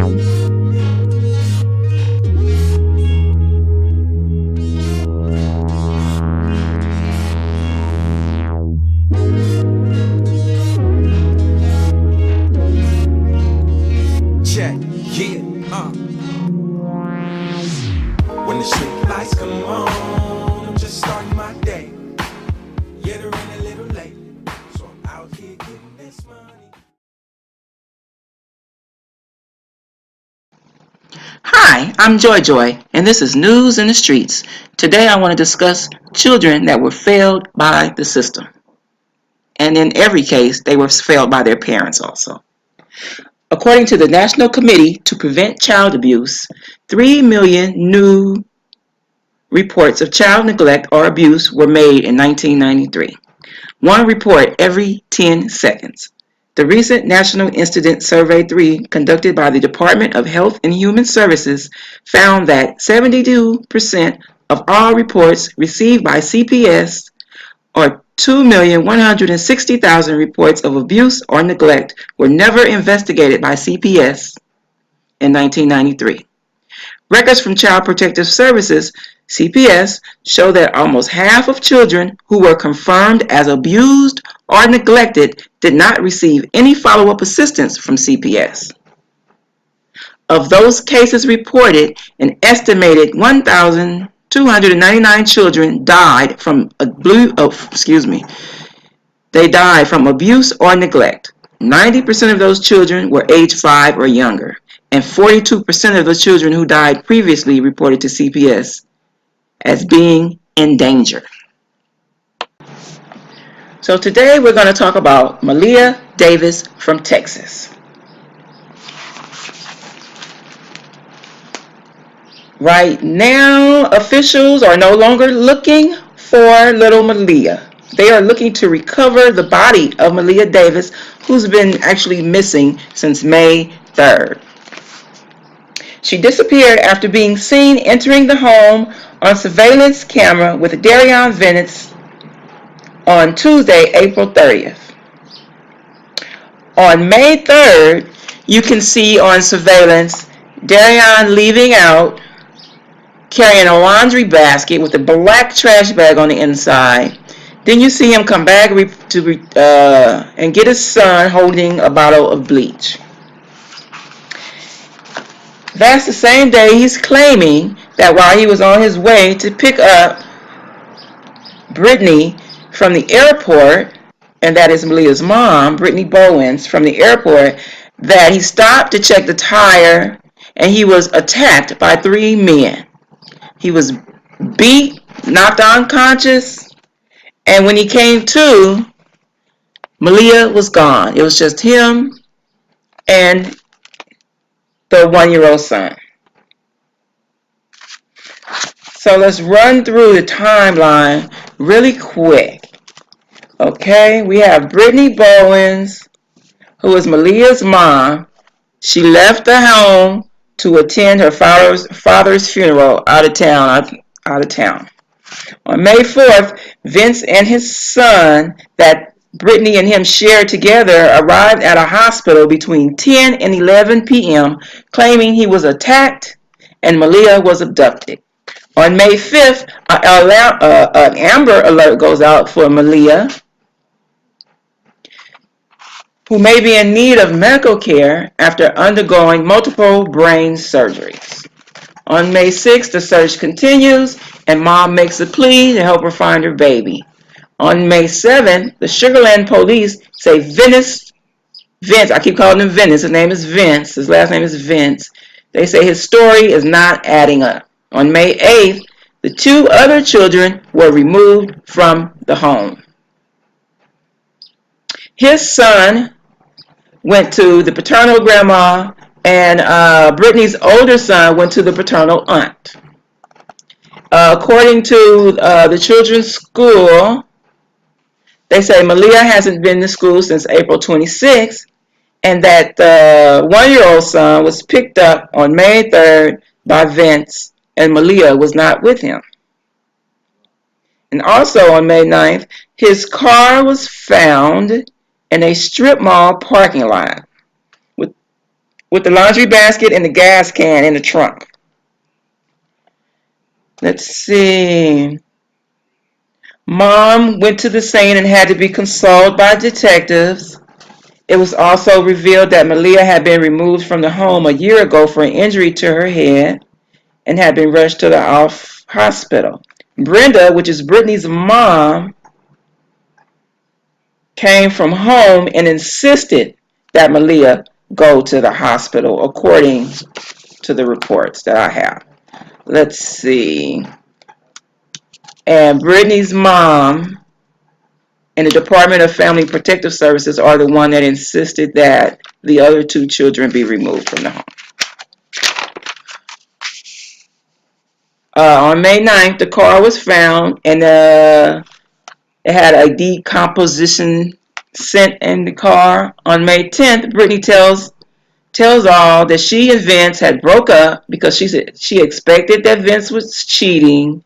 Check, yeah, When the street lights come on, I'm just starting my day. Yeah, they're running a little late, so I'm out here getting this money. Hi, I'm Joy, and this is News in the Streets. Today I want to discuss children that were failed by the system. And in every case, they were failed by their parents also. According to the National Committee to Prevent Child Abuse, 3 million new reports of child neglect or abuse were made in 1993. One report every 10 seconds. The recent National Incident Survey 3 conducted by the Department of Health and Human Services found that 72% of all reports received by CPS, or 2,160,000 reports of abuse or neglect, were never investigated by CPS in 1993. Records from Child Protective Services, CPS, show that almost half of children who were confirmed as abused or neglected did not receive any follow-up assistance from CPS. Of those cases reported, an estimated 1,299 children died from abuse or neglect. 90% of those children were age 5 or younger, and 42% of the children who died previously reported to CPS as being in danger. So today we're going to talk about Maleah Davis from Texas. Right now, officials are no longer looking for little Maleah. They are looking to recover the body of Maleah Davis, who's been actually missing since May 3rd. She disappeared after being seen entering the home on surveillance camera with Gabriel Fernandez on Tuesday, April 30th. On May 3rd, you can see on surveillance Darian leaving out, carrying a laundry basket with a black trash bag on the inside. Then you see him come back and get his son holding a bottle of bleach. That's the same day he's claiming that while he was on his way to pick up Brittany from the airport, and that is Maleah's mom, Brittany Bowens, from the airport, that he stopped to check the tire and he was attacked by 3 men. He was beat, knocked unconscious, and when he came to, Maleah was gone. It was just him and the 1-year-old son. So let's run through the timeline really quick. Okay, we have Brittany Bowens, who is Maleah's mom. She left the home to attend her father's funeral out of town. On May 4th, Vince and his son that Brittany and him shared together arrived at a hospital between 10 and 11 p.m. claiming he was attacked and Maleah was abducted. On May 5th, an Amber Alert goes out for Maleah, who may be in need of medical care after undergoing multiple brain surgeries. On May 6th, the search continues, and mom makes a plea to help her find her baby. On May 7th, the Sugar Land police say Vince, I keep calling him Vince, his name is Vince, his last name is Vince. They say his story is not adding up. On May 8th, the 2 other children were removed from the home. His son went to the paternal grandma, and Brittany's older son went to the paternal aunt. According to the children's school, they say Maleah hasn't been to school since April 26th, and that the 1-year-old son was picked up on May 3rd by Vince, and Maleah was not with him. And also on May 9th, his car was found in a strip mall parking lot with the laundry basket and the gas can in the trunk. Let's see. Mom went to the scene and had to be consoled by detectives. It was also revealed that Maleah had been removed from the home a year ago for an injury to her head and had been rushed to the hospital. Brenda, which is Brittany's mom, came from home and insisted that Maleah go to the hospital, according to the reports that I have. Let's see. And Brittany's mom and the Department of Family Protective Services are the one that insisted that the other two children be removed from the home. On May 9th, the car was found, and it had a decomposition scent in the car. On May 10th, Brittany tells all that she and Vince had broke up because she expected that Vince was cheating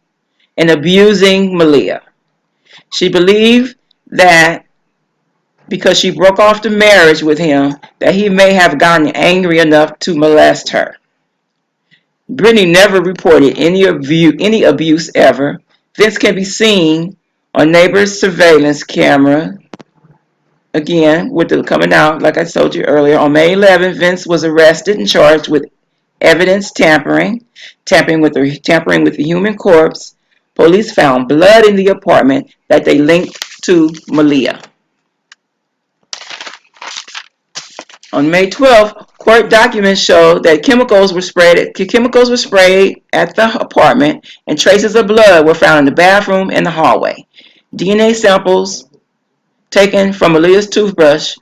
and abusing Maleah. She believed that because she broke off the marriage with him, that he may have gotten angry enough to molest her. Brittany never reported any abuse ever. Vince can be seen on neighbors' surveillance camera. Again, with the coming out, like I told you earlier, on May 11th, Vince was arrested and charged with evidence tampering with the human corpse. Police found blood in the apartment that they linked to Maleah. On May 12th, court documents showed that chemicals were sprayed at the apartment, and traces of blood were found in the bathroom and the hallway. DNA samples taken from Maleah's toothbrush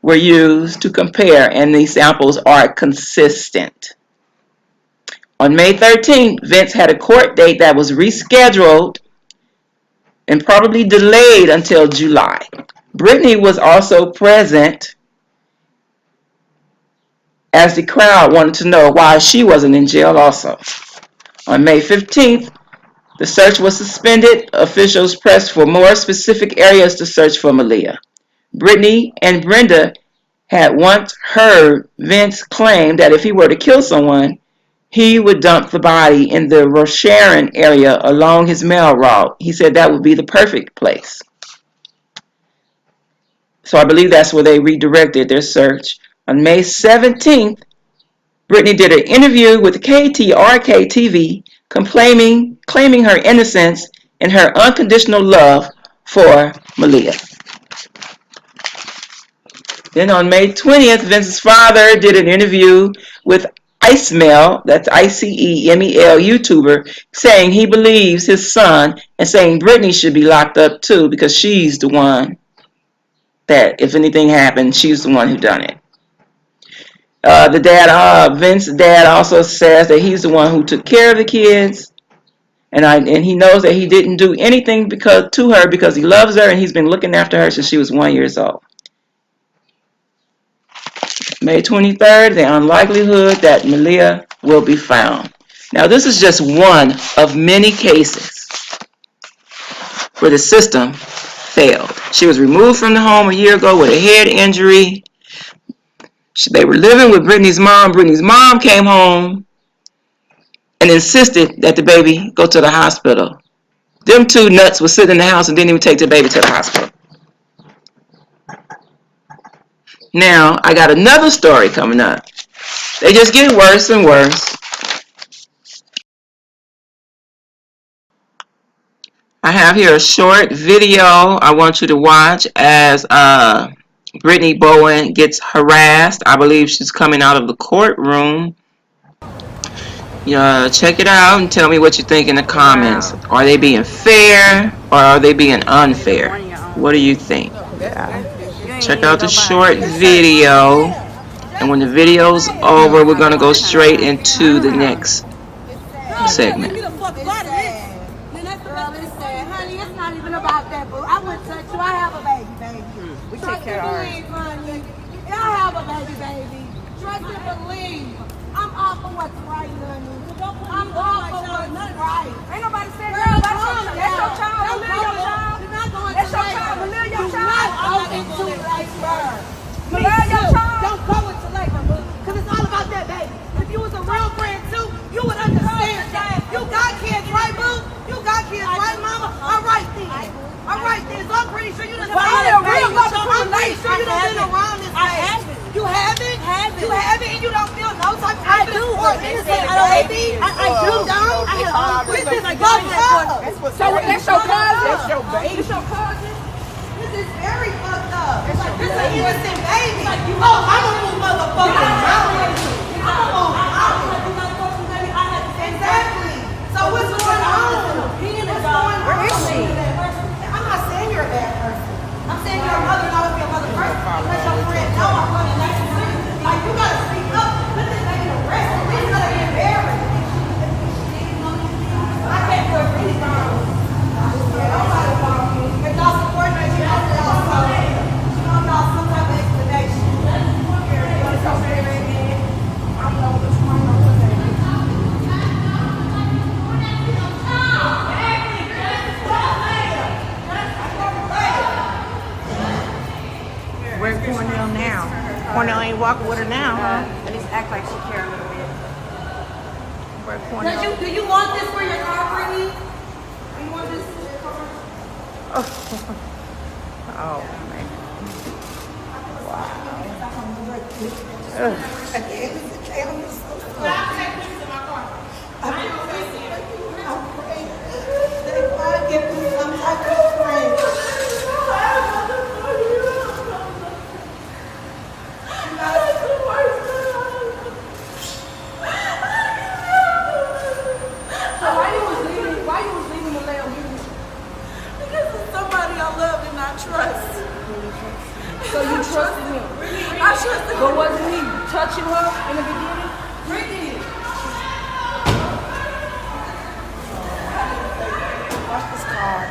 were used to compare, and these samples are consistent. On May 13th, Vince had a court date that was rescheduled and probably delayed until July. Brittany was also present, as the crowd wanted to know why she wasn't in jail also. On May 15th, the search was suspended. Officials pressed for more specific areas to search for Maleah. Brittany and Brenda had once heard Vince claim that if he were to kill someone, he would dump the body in the Rosharon area along his mail route. He said that would be the perfect place. So I believe that's where they redirected their search. On May 17th, Brittany did an interview with KTRK TV, claiming her innocence and her unconditional love for Maleah. Then on May 20th, Vince's father did an interview with Icemel, that's ICEMEL YouTuber, saying he believes his son and saying Brittany should be locked up too because she's the one that, if anything happened, she's the one who done it. Vince's dad also says that he's the one who took care of the kids, and he knows that he didn't do anything to her because he loves her and he's been looking after her since she was 1 year old. May 23rd, the unlikelihood that Maleah will be found. Now, this is just one of many cases where the system failed. She was removed from the home a year ago with a head injury. They were living with Brittany's mom. Brittany's mom came home and insisted that the baby go to the hospital. Them two nuts were sitting in the house and didn't even take the baby to the hospital. Now, I got another story coming up. They just get worse and worse. I have here a short video I want you to watch as Brittany Bowen gets harassed. I believe she's coming out of the courtroom. Check it out and tell me what you think in the comments. Are they being fair or are they being unfair? What do you think? Check out the short video, and when the video's over, we're going to go straight into the next segment. We take care of ours. I have a baby. Trust and believe. I'm all for what's right, honey. I'm all for what's right. Ain't nobody saying that. That's your child. That's your child. Maleah, your child. Maleah, your child. Don't go into labor, because it's all So that's your cousin? That's your baby. It's your cousin? This is very fucked up. It's like this is an innocent baby. Oh, I'm a move motherfucking mountain. Exactly. So what's going on? Where is she? I'm not saying you're a bad person. I'm saying you're a mother, not if you're a mother person. Let your friend know I'm running next to you. Like, you gotta speak up. Put this baby to rest. This is gonna get married. I can't do it really wrong. Nobody wrong. If y'all support me, you know y'all so. You know y'all some type of explanation. You're so very big. I don't know which one I'm looking at. Where's Cornell now? Cornell ain't walking with her now, huh? At least act like she care a little bit. Where's Cornell? Do you want this for your car, Brittany? Do you want this for your car? Oh, man. Why you was leaving Maleah? Because it's somebody I love and I trust. So you trusted him? I trusted him. But wasn't he touching her in the beginning? Brittany. Watch this car.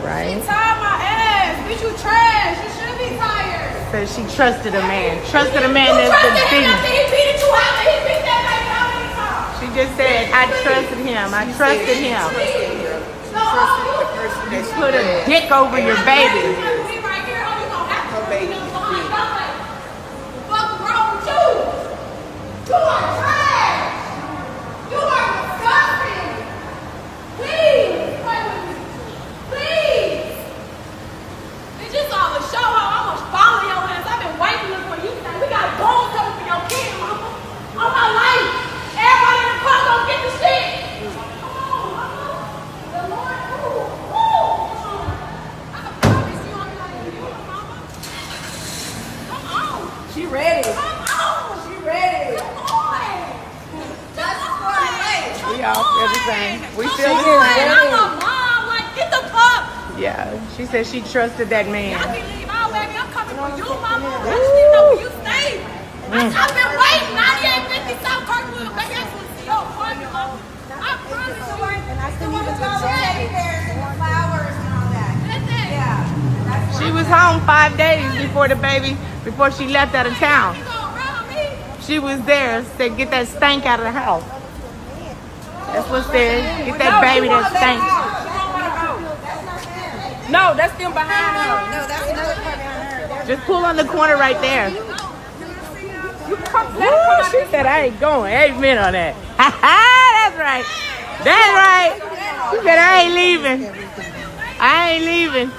Right. She tied my ass. Bitch, you trash. You should be tired. Says she trusted a man. Trusted a man You that's trusted been him after beaten. he beat you out and he beat that baby how many times? She just said, I trusted him. I trusted him. You put a dick over your baby. Her baby. What's wrong with you? You are trash. You are disgusting. Please, pray with me. Please. It's just all a show how I'm gonna follow your ass. I've been waiting for you. We got gold coming for your kid, mama. All my life. Everybody in the car gonna get the shit. Come on, mama. The Lord, I can promise you I'm like you, mama. Come on. She ready. Come on. She ready. Come on. That's for me. We all feel the same. We feel the I'm same. a mom. Like, get the fuck. Yeah, she said she trusted that man. I can leave out, baby. I'm coming for you, mama. I just need to know where you stay. I've been waiting. 9850 South Kirkwood. Baby, I just want to see your apartment, mama. I promise you. And I still want to go teddy bears and flowers and all that. Yeah. She was home 5 days before she left out of town. You gonna run on me? She was there, said get that stank out of the house. That's what said, get that baby that stank. No, that's them behind her. No, that's another car behind her. Just pull on the corner right there. You come Woo, she said I ain't going. Amen on that. Ha ha, that's right. That's right. She said I ain't leaving. I ain't leaving.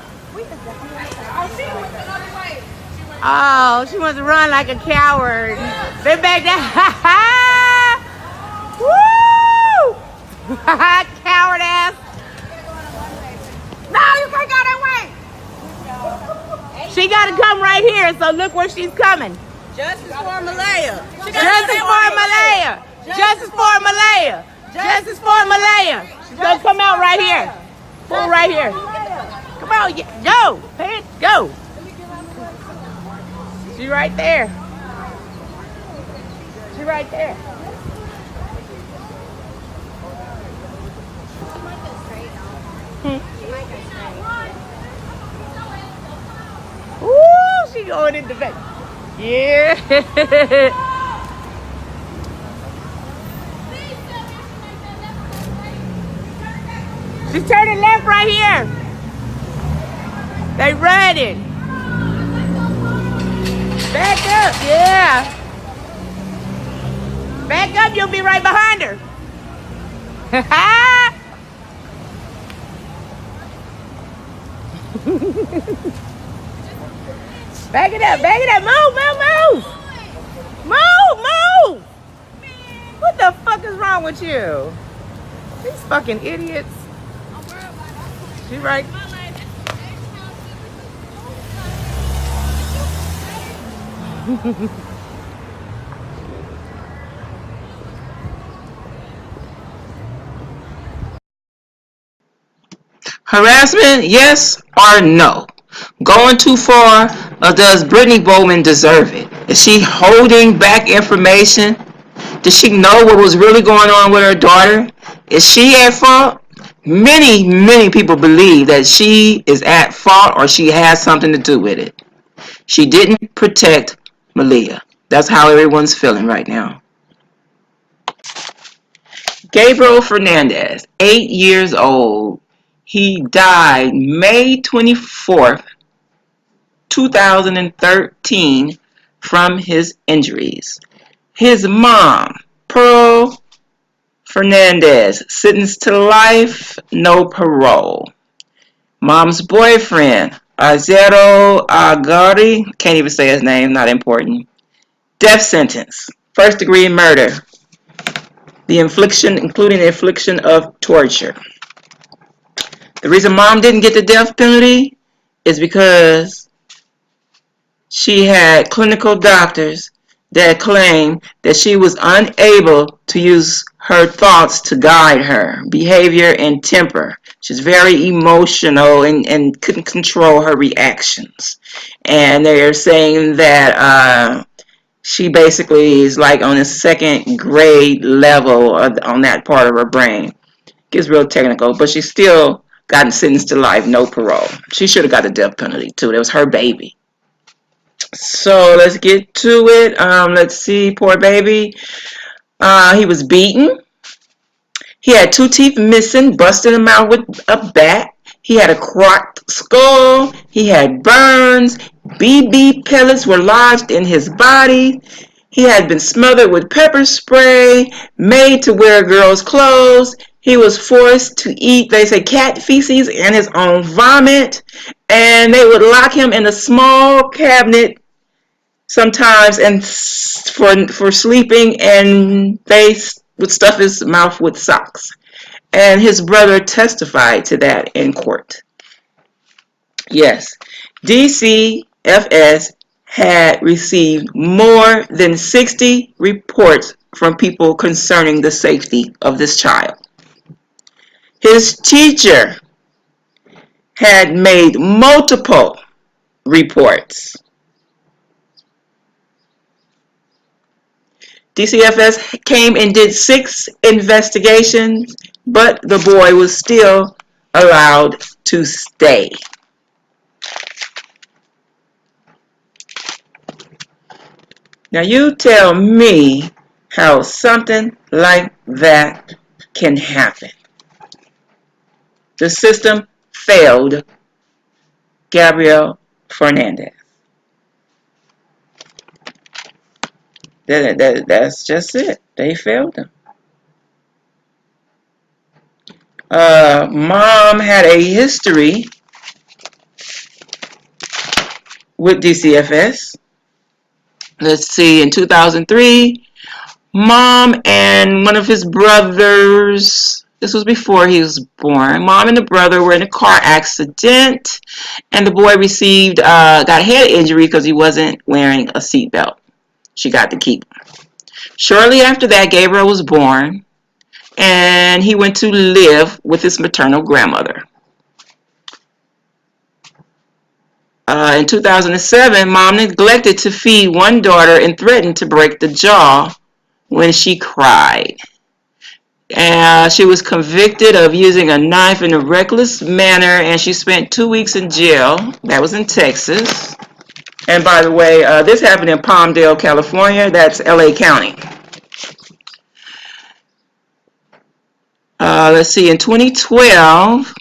Oh, she wants to run like a coward. They back there. Ha ha. Woo! Coward ass. No, you can't go that way. She got to come right here, so look where she's coming. Justice for Maleah. Justice for Maleah. Justice for Maleah. Justice for Maleah. She's going to come out right here. Pull right here. Come on, go, bitch, go. She right there. She right there. Ooh, she going in the back. Yeah. She's turning left right here. They running. Back up, yeah. Back up, you'll be right behind her. Back it up, back it up. Move, move, move. Move, move. What the fuck is wrong with you? These fucking idiots. She right. Harassment, yes or no? Going too far, or does Brittany Bowman deserve it? Is she holding back information? Does she know what was really going on with her daughter? Is she at fault? Many people believe that she is at fault or she has something to do with it. She didn't protect Maleah. That's how everyone's feeling right now. Gabriel Fernandez, 8 years old. He died May 24th, 2013 from his injuries. His mom, Pearl Fernandez, sentenced to life, no parole. Mom's boyfriend, Azero Agari, can't even say his name, not important. Death sentence, first degree murder, including the infliction of torture. The reason mom didn't get the death penalty is because she had clinical doctors that claimed that she was unable to use her thoughts to guide her behavior and temper. She's very emotional and couldn't control her reactions. And they're saying that she basically is like on a second grade level on that part of her brain. Gets real technical, but she's still gotten sentenced to life, no parole. She should have got the death penalty too. That was her baby. So let's get to it. Let's see, poor baby. He was beaten. He had 2 teeth missing, busted him out with a bat. He had a cracked skull. He had burns. BB pellets were lodged in his body. He had been smothered with pepper spray, made to wear girls' clothes. He was forced to eat, they say, cat feces and his own vomit. And they would lock him in a small cabinet sometimes and for sleeping, and they would stuff his mouth with socks. And his brother testified to that in court. Yes, DCFS had received more than 60 reports from people concerning the safety of this child. His teacher had made multiple reports. DCFS came and did 6 investigations, but the boy was still allowed to stay. Now you tell me how something like that can happen. The system failed Gabriel Fernandez. That's just it. They failed him. Mom had a history with DCFS. Let's see, in 2003, Mom and one of his brothers, this was before he was born, Mom and the brother were in a car accident, and the boy got a head injury because he wasn't wearing a seatbelt. She got to keep him. Shortly after that, Gabriel was born, and he went to live with his maternal grandmother. In 2007, Mom neglected to feed one daughter and threatened to break the jaw when she cried. She was convicted of using a knife in a reckless manner, and she spent 2 weeks in jail. That was in Texas. And by the way, this happened in Palmdale, California. That's LA County. Let's see, in 2012,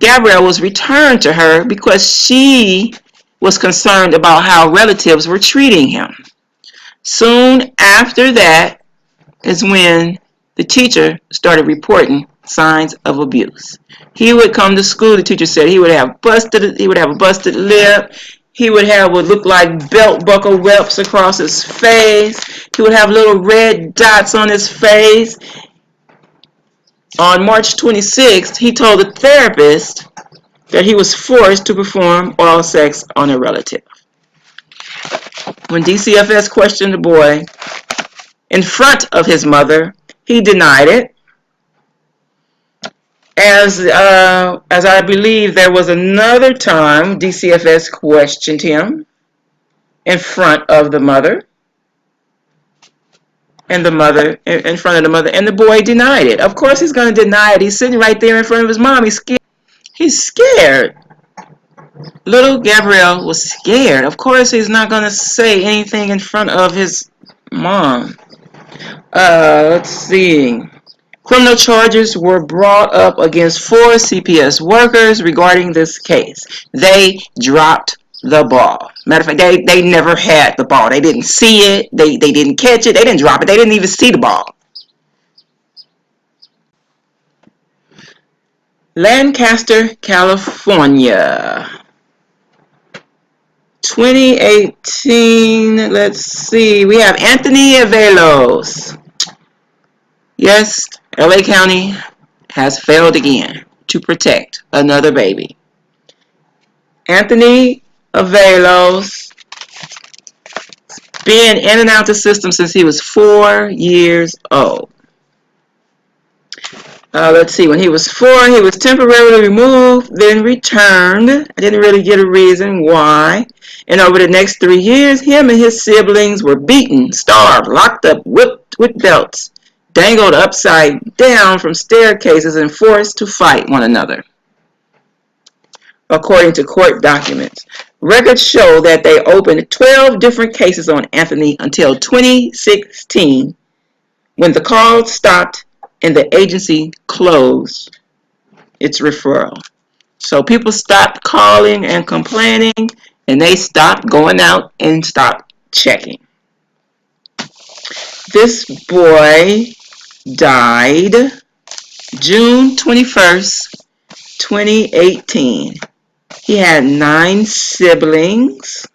Gabriel was returned to her because she was concerned about how relatives were treating him. Soon after that is when the teacher started reporting signs of abuse. He would come to school, the teacher said he would have a busted lip. He would have what looked like belt buckle whelps across his face. He would have little red dots on his face. On March 26th, he told the therapist that he was forced to perform oral sex on a relative. When DCFS questioned the boy in front of his mother, he denied it. As I believe there was another time DCFS questioned him in front of the mother, and the mother in front of the mother, and the boy denied it. Of course he's going to deny it. He's sitting right there in front of his mom. He's scared. He's scared. Little Gabriel was scared. Of course he's not going to say anything in front of his mom. Let's see. Criminal charges were brought up against 4 CPS workers regarding this case. They dropped the ball. Matter of fact, they never had the ball. They didn't see it. They didn't catch it. They didn't drop it. They didn't even see the ball. Lancaster, California. 2018. Let's see. We have Anthony Avalos. Yes, LA County has failed again to protect another baby. Anthony Avalos been in and out the system since he was 4 years old. Let's see, when he was 4, he was temporarily removed, then returned. I didn't really get a reason why. And over the next 3 years, him and his siblings were beaten, starved, locked up, whipped with belts, dangled upside down from staircases, and forced to fight one another. According to court documents, records show that they opened 12 different cases on Anthony until 2016, when the calls stopped and the agency closed its referral. So people stopped calling and complaining, and they stopped going out and stopped checking. This boy died June 21st, 2018. He had 9 siblings.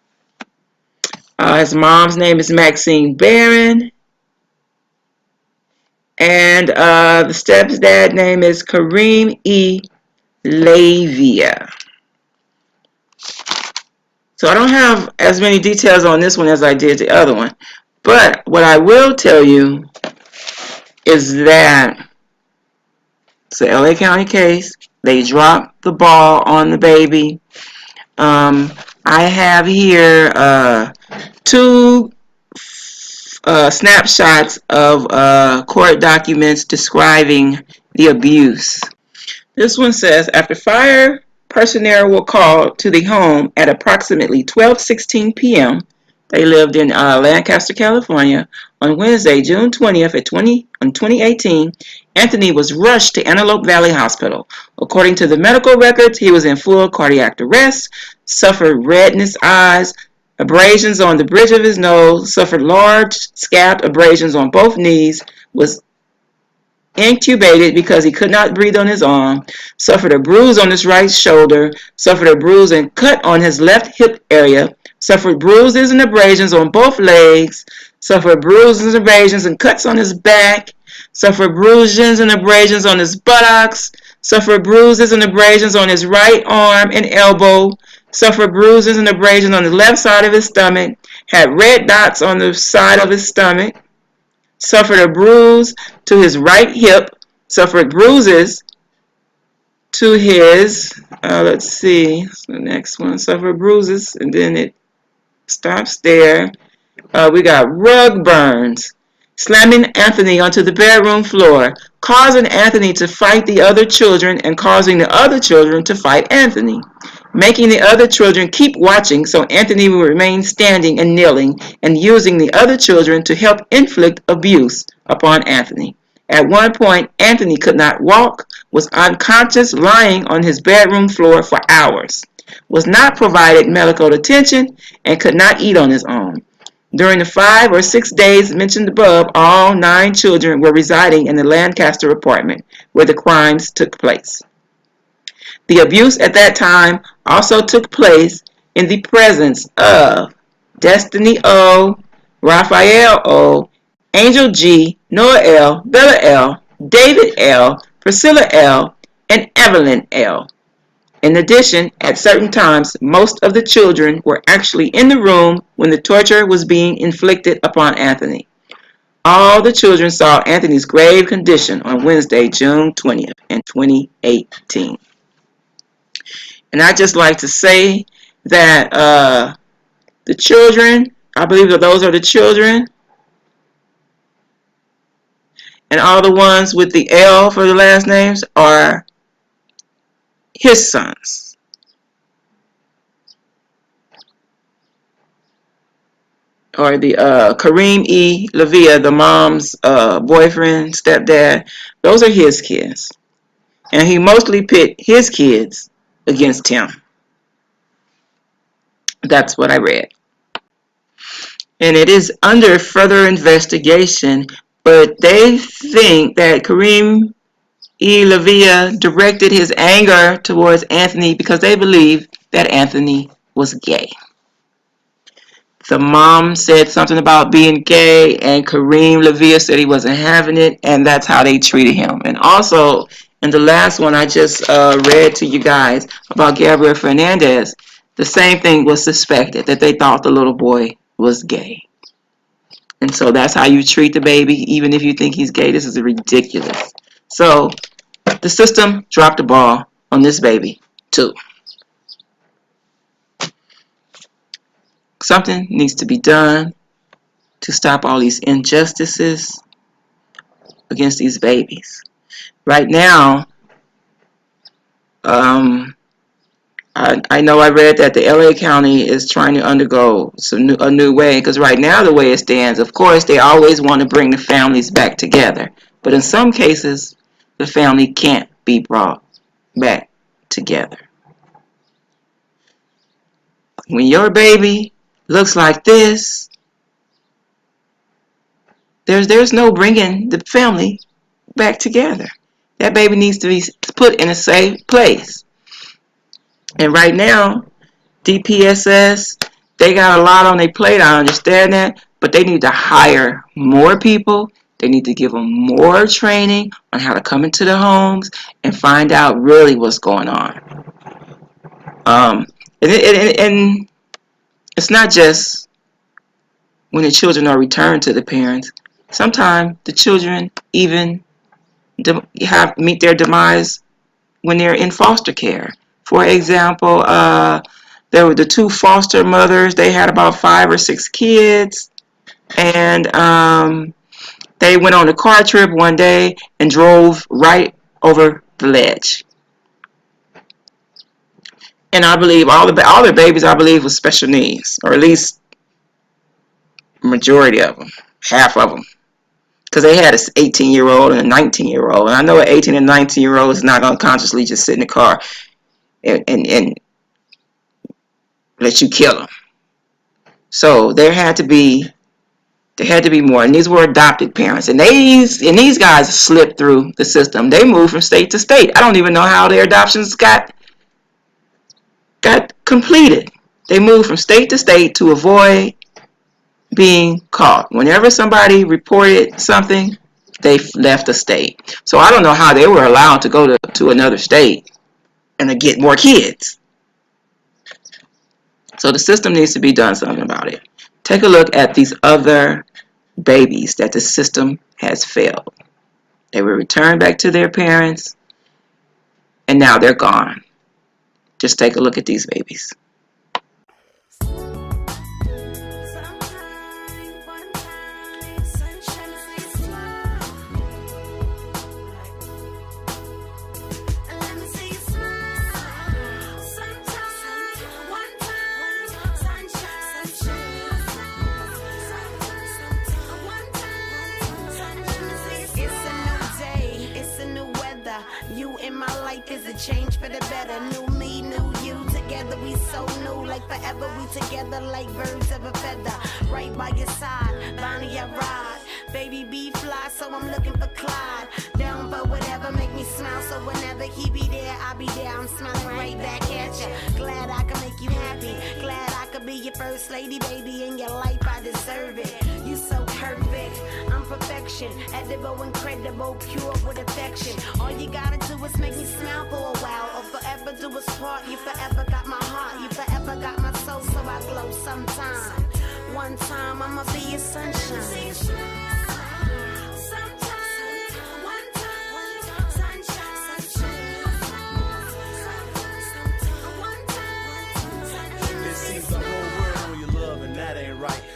His mom's name is Maxine Barron. And the stepdad's name is Kareem E. Lavia. So I don't have as many details on this one as I did the other one. But what I will tell you is that it's a LA County case. They dropped the ball on the baby. I have here 2 snapshots of court documents describing the abuse. This one says, after fire personnel were called to the home at approximately 12:16 p.m., they lived in Lancaster, California, on Wednesday, June 20th, 2018, Anthony was rushed to Antelope Valley Hospital. According to the medical records, he was in full cardiac arrest, suffered redness eyes, abrasions on the bridge of his nose, suffered large scalp abrasions on both knees, was intubated because he could not breathe on his arm, suffered a bruise on his right shoulder, suffered a bruise and cut on his left hip area, suffered bruises and abrasions on both legs, suffered bruises and abrasions and cuts on his back, suffered bruises and abrasions on his buttocks, suffered bruises and abrasions on his right arm and elbow, suffered bruises and abrasions on the left side of his stomach, had red dots on the side of his stomach, suffered a bruise to his right hip, suffered bruises to his, let's see, the next one, suffered bruises, and then it stops there. We got rug burns, slamming Anthony onto the bedroom floor, causing Anthony to fight the other children and causing the other children to fight Anthony, making the other children keep watching so Anthony will remain standing and kneeling, and using the other children to help inflict abuse upon Anthony. At one point, Anthony could not walk, was unconscious, lying on his bedroom floor for hours, was not provided medical attention, and could not eat on his own. During the 5 or 6 days mentioned above, all 9 children were residing in the Lancaster apartment. where the crimes took place. The abuse at that time also took place in the presence of Destiny O, Raphael O, Angel G, Noah L, Bella L, David L, Priscilla L, and Evelyn L. In addition, at certain times, most of the children were actually in the room when the torture was being inflicted upon Anthony. All the children saw Anthony's grave condition on Wednesday, June 20th, in 2018. And I just like to say that the children, I believe that those are the children, and all the ones with the L for the last names are his sons. Or the Kareem E. Lavia, the mom's boyfriend, stepdad, those are his kids. And he mostly pit his kids against him. That's what I read. And it is under further investigation, but they think that Kareem E. Lavia directed his anger towards Anthony because they believe that Anthony was gay. The mom said something about being gay, and Kareem Lavia said he wasn't having it, and that's how they treated him. And also, in the last one I just read to you guys about Gabriel Fernandez, the same thing was suspected, that they thought the little boy was gay. And so that's how you treat the baby, even if you think he's gay. This is ridiculous. So the system dropped the ball on this baby, too. Something needs to be done to stop all these injustices against these babies. Right now, I know I read that the LA County is trying to undergo a new way, because right now the way it stands, of course, they always want to bring the families back together. But in some cases, the family can't be brought back together. When your baby looks like this, there's no bringing the family back together. That baby needs to be put in a safe place. And right now, DPSS, they got a lot on their plate. I understand that, but they need to hire more people. They need to give them more training on how to come into the homes and find out really what's going on. And it's not just when the children are returned to the parents. Sometimes the children even meet their demise when they're in foster care. For example, there were the two foster mothers. They had about 5 or 6 kids, and they went on a car trip one day and drove right over the ledge. And I believe all their babies, I believe, was special needs, or at least majority of them, half of them. Because they had an 18-year-old and a 19-year-old. And I know an 18 and 19-year-old is not going to consciously just sit in the car and let you kill them. So there had to be more. And these were adopted parents. And these guys slipped through the system. They moved from state to state. I don't even know how their adoptions got completed. They moved from state to state to avoid being caught. Whenever somebody reported something, they left the state. So I don't know how they were allowed to go to another state and to get more kids. So the system needs to be done something about it. Take a look at these other babies that the system has failed. They were returned back to their parents, and now they're gone. Just take a look at these babies. Is a change for the better. New me, new you. Together we so new. Like forever we together like birds of a feather. Right by your side, Bonnie I ride. Baby be fly, so I'm looking for Clyde. Down for whatever make me smile. So whenever he be there, I'll be there. I'm smiling right back at ya. Glad I can make you happy. Glad I could be your first lady, baby. In your life, I deserve it. You so perfect. I'm perfection. Edible, incredible, pure with affection. All you gotta do is make me smile for a while, or forever do us part. You forever got my heart. You forever got my soul, so I glow sometime. One time, I'ma be your sunshine.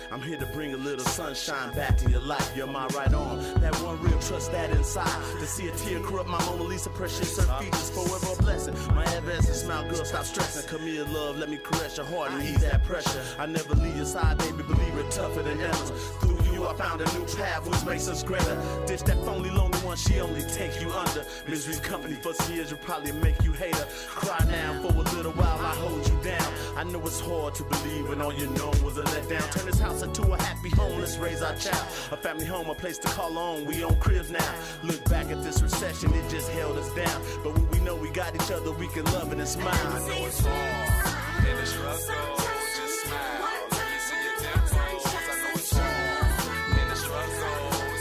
I'm here to bring a little sunshine back to your life. You're my right arm, that one real trust that inside. To see a tear corrupt my Mona Lisa, precious her features, forever a blessing. My Avalos smile, girl, stop stressing. Come here, love, let me caress your heart and ease that pressure. I never leave your side, baby, believe it, tougher than ever. Through you, I found a new path, which makes us greater. Ditch that phony, lonely one, she only take you under. Misery's company for some years will probably make you hate her. Cry now for a little while, I hold you down. I know it's hard to believe when all you know was a letdown. Turn this house into a happy home, let's raise our child. A family home, a place to call on, we own cribs now. Look back at this recession, it just held us down. But when we know we got each other, we can love and smile. I know it's hard, and it's struggle, just smile. Let me see your dimples. I know it's hard, and it's struggle,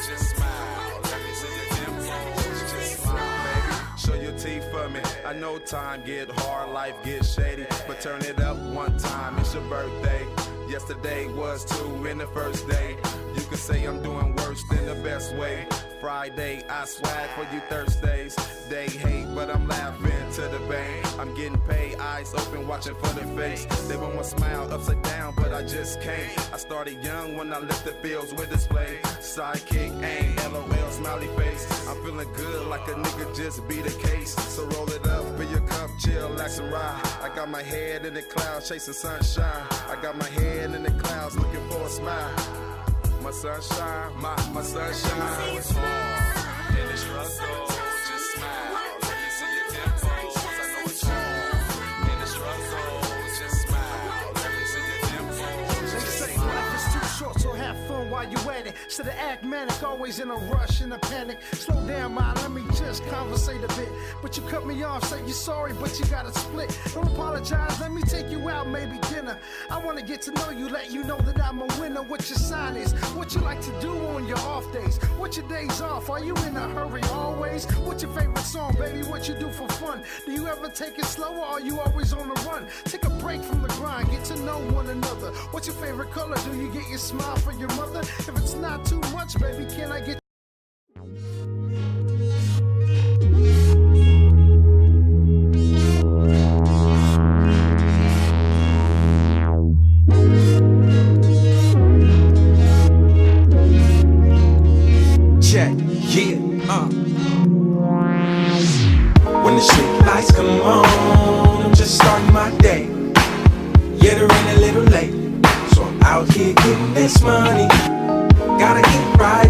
just smile. Let me see your dimples, just smile. Baby, show your teeth for me. I know time get hard, life gets shady, but turn it up one time, it's your birthday. Yesterday was two in the first day. You can say I'm doing worse than the best way. Friday, I swag for you Thursdays. They hate, but I'm laughing to the bank. I'm getting paid, eyes open, watching for the face. They want my smile upside down, but I just can't. I started young when I left the fields with display. Sidekick, aim, LOL, smiley face. I'm feeling good like a nigga just be the case. So roll it up, fill your cup, chill, relax and ride. I got my head in the clouds, chasing sunshine. I got my head in the clouds, looking for a smile. My sunshine, my sunshine. It's hard, and it's struggle, just smile. Let me see your dimples. I know it's hard, and it's struggle, just smile. Let me see your dimples. They say life is too short, so have fun while you at it. Instead of act manic, always in a rush, in a panic. Slow down, man, let me just conversate a bit. But you cut me off, say you're sorry, but you gotta split. Don't apologize, let me take you out, maybe dinner. I wanna get to know you, let you know that I'm a winner. What your sign is, what you like to do on your off days. What your days off, are you in a hurry always? What's your favorite song, baby, what you do for fun? Do you ever take it slow or are you always on the run? Take a break from the grind, get to know one another. What's your favorite color, do you get your smile for your mother? If it's not too much, baby, can I get check, yeah, When the street lights come on, I'm just starting my day. Yeah, they're running a little late, so I'm out here getting this money. Gotta eat right.